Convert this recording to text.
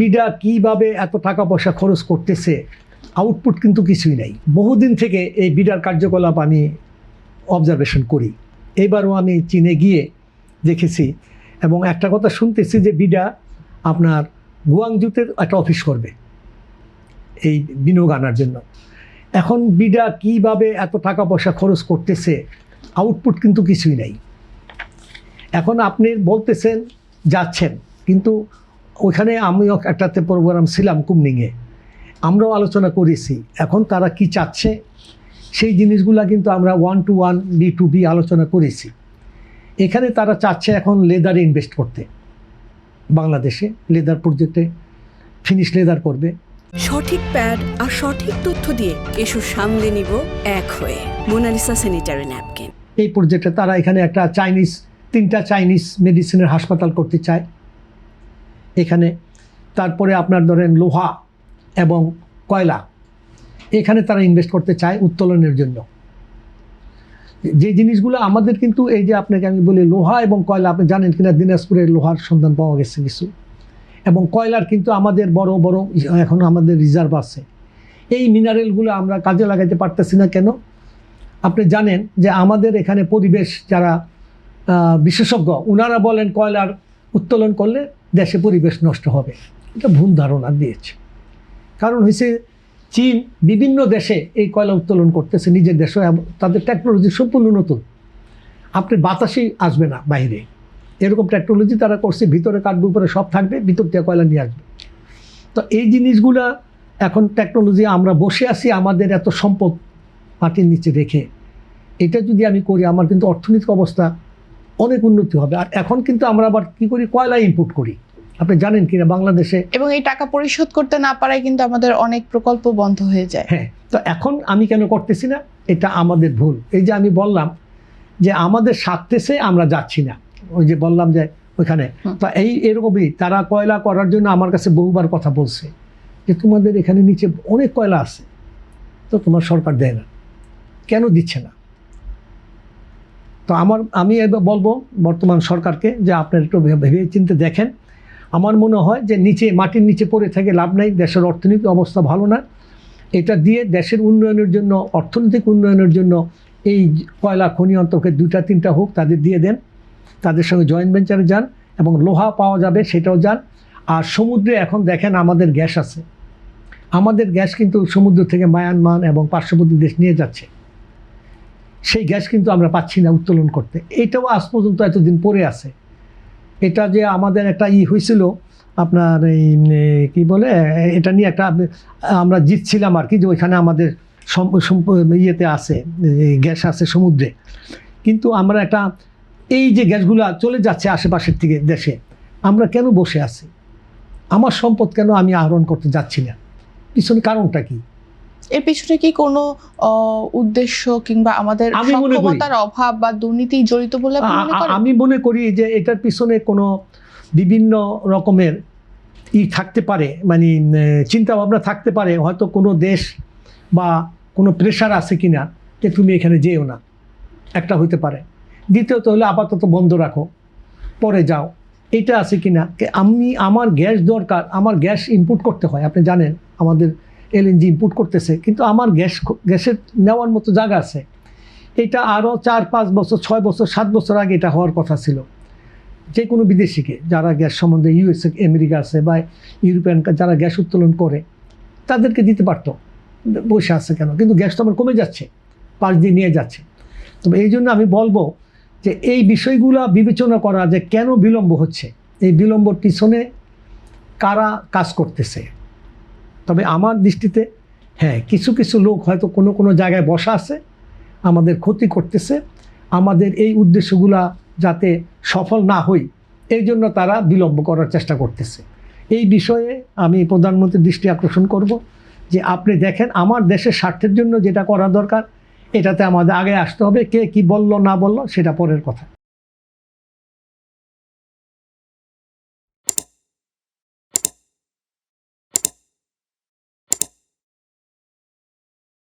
BIDA কিভাবে এত টাকা পয়সা খরচ করতেছে, আউটপুট কিন্তু কিছুই নাই। বহুদিন থেকে এই বিডার কার্যকলাপ আমি অবজারভেশন করি। এইবারও আমি চীনে গিয়ে দেখেছি এবং একটা কথা শুনতেছি যে বিডা আপনার গুয়াংজুতে একটা অফিস করবে এই বিনিয়োগ আনার জন্য। এখন বিডা কিভাবে এত টাকা পয়সা খরচ করতেছে, আউটপুট কিন্তু কিছুই নাই। এখন আপনি বলতেছেন যাচ্ছেন, কিন্তু ওইখানে আমিও একটাতে প্রোগ্রাম ছিলাম কুমনিংয়ে, আমরাও আলোচনা করেছি। এখন তারা কি চাচ্ছে সেই জিনিসগুলো কিন্তু আমরা 1-to-1 B2B আলোচনা করেছি। এখানে তারা চাচ্ছে এখন লেদারে ইনভেস্ট করতে, বাংলাদেশে লেদার প্রজেক্টে ফিনিশ লেদার করবে। সঠিক প্যাড আর সঠিক তথ্য দিয়ে এসো সামলে নিব এক হয়ে মোনালিসা স্যানিটারি ন্যাপকিন। এই প্রজেক্টে তারা এখানে একটা তিনটা চাইনিজ মেডিসিনের হাসপাতাল করতে চায় এখানে। তারপরে আপনার ধরেন লোহা এবং কয়লা, এখানে তারা ইনভেস্ট করতে চায় উত্তোলনের জন্য। যে জিনিসগুলো আমাদের কিন্তু এই যে আপনাকে আমি বলি লোহা এবং কয়লা, আপনি জানেন কিনা দিনাজপুরের লোহার সন্ধান পাওয়া গেছে কিছু, এবং কয়লার কিন্তু আমাদের বড় বড় এখন আমাদের রিজার্ভ আছে। এই মিনারেলগুলো আমরা কাজে লাগাইতে পারতেছি না কেন? আপনি জানেন যে আমাদের এখানে পরিবেশ যারা বিশেষজ্ঞ ওনারা বলেন কয়লার উত্তোলন করলে দেশে পরিবেশ নষ্ট হবে। এটা ভুল ধারণা দিয়েছে। কারণ হয়েছে চীন বিভিন্ন দেশে এই কয়লা উত্তোলন করতেছে নিজের দেশে, তাদের টেকনোলজি সম্পূর্ণ নতুন। আপনি বাতাসই আসবে না বাইরে, এরকম টেকনোলজি তারা করছে। ভিতরে কাটবে, উপরে সব থাকবে, ভিতর থেকে কয়লা নিয়ে আসবে। তো এই জিনিসগুলা এখন টেকনোলজি, আমরা বসে আছি আমাদের এত সম্পদ মাটির নিচে রেখে, এটা যদি আমি করি আমার কিন্তু অর্থনৈতিক অবস্থা অনেক উন্নতি হবে। আর এখন কিন্তু আমরা আবার কী করি, কয়লা ইনপুট করি, আপনি জানেন কিনা বাংলাদেশে। এবং এই টাকা পরিশোধ করতে না পারায় কিন্তু আমাদের অনেক প্রকল্প বন্ধ হয়ে যায়। হ্যাঁ, তো এখন আমি কেন করতেছি না, এটা আমাদের ভুল। এই যে আমি বললাম যে আমাদের স্বার্থে আমরা যাচ্ছি না, ওই যে বললাম যে ওইখানে তো এরকমই তারা কয়লা করার জন্য আমার কাছে বহুবার কথা বলছে যে তোমাদের এখানে নিচে অনেক কয়লা আছে, তো তোমার সরকার দেয় না, কেন দিচ্ছে না? তো আমি এবার বলবো বর্তমান সরকারকে যে আপনারা একটু ভেবে চিন্তে দেখেন। আমার মনে হয় যে মাটির নিচে পড়ে থেকে লাভ নাই, দেশের অর্থনৈতিক অবস্থা ভালো না। এটা দিয়ে দেশের উন্নয়নের জন্য, অর্থনৈতিক উন্নয়নের জন্য এই কয়লা খনি অন্তকে 2-3টা হোক, তাদের দিয়ে দেন, তাদের সঙ্গে জয়েন্ট ভেঞ্চারে যান, এবং লোহা পাওয়া যাবে সেটাও যান। আর সমুদ্রে এখন দেখেন আমাদের গ্যাস আছে, আমাদের গ্যাস কিন্তু সমুদ্র থেকে মায়ানমার এবং পার্শ্ববর্তী দেশ নিয়ে যাচ্ছে। সেই গ্যাস কিন্তু আমরা পাচ্ছি না উত্তোলন করতে, এটাও আজ পর্যন্ত এতদিন পড়ে আছে। এটা যে আমাদের একটা হয়েছিল আপনার এই কী বলে, এটা নিয়ে একটা আমরা জিতছিলাম আর কি, যে ওইখানে আমাদের ইয়েতে আছে গ্যাস আছে সমুদ্রে, কিন্তু আমরা একটা এই যে গ্যাসগুলো চলে যাচ্ছে আশেপাশের থেকে দেশে, আমরা কেন বসে আছি? আমার সম্পদ কেন আমি আহরণ করতে যাচ্ছি না? পিছনে কারণটা কি? এর পিছনে কি কোনো উদ্দেশ্য কিংবা আমাদের সক্ষমতার অভাব বা দুর্নীতি জড়িত বলে মনে করেন? আমি মনে করি যে এটার পিছনে কোনো বিভিন্ন রকমের থাকতে পারে, মানে চিন্তা ভাবনা থাকতে পারে। হয়তো কোনো দেশ বা কোনো প্রেশার আছে কিনা যে তুমি এখানে যেও না, একটা হইতে পারে। দ্বিতীয়ত হলে আপাতত বন্ধ রাখো, পরে যাও, এটা আছে কিনা। আমার গ্যাস দরকার, আমার গ্যাস ইনপুট করতে হয়। আপনি জানেন আমাদের LNG ইনপুট করতেছে, কিন্তু আমার গ্যাসের নেওয়ার মতো জায়গা আছে। এটা আরও 4-5 বছর, 6 বছর, 7 বছর আগে এটা হওয়ার কথা ছিল। যে কোনো বিদেশিকে যারা গ্যাস সম্বন্ধে USA, আমেরিকা আছে বা ইউরোপিয়ান যারা গ্যাস উত্তোলন করে, তাদেরকে দিতে পারতো, বসে আছে কেন? কিন্তু গ্যাস তো আমার কমে যাচ্ছে, পাশ দিয়ে নিয়ে যাচ্ছে। তবে এই জন্য আমি বলবো যে এই বিষয়গুলো বিবেচনা করা, যে কেন বিলম্ব হচ্ছে, এই বিলম্বর পিছনে কারা কাজ করতেছে। তবে আমার দৃষ্টিতে হ্যাঁ, কিছু কিছু লোক হয়তো কোনো কোনো জায়গায় বসা আছে, আমাদের ক্ষতি করতেছে, আমাদের এই উদ্দেশ্যগুলা যাতে সফল না হই এই জন্য তারা বিলম্ব করার চেষ্টা করতেছে। এই বিষয়ে আমি প্রধানমন্ত্রীর দৃষ্টি আকর্ষণ করব যে আপনি দেখেন আমার দেশের স্বার্থের জন্য যেটা করা দরকার, এটাতে আমাদের আগে আসতে হবে। কে কি বলল না বলল সেটা পরের কথা।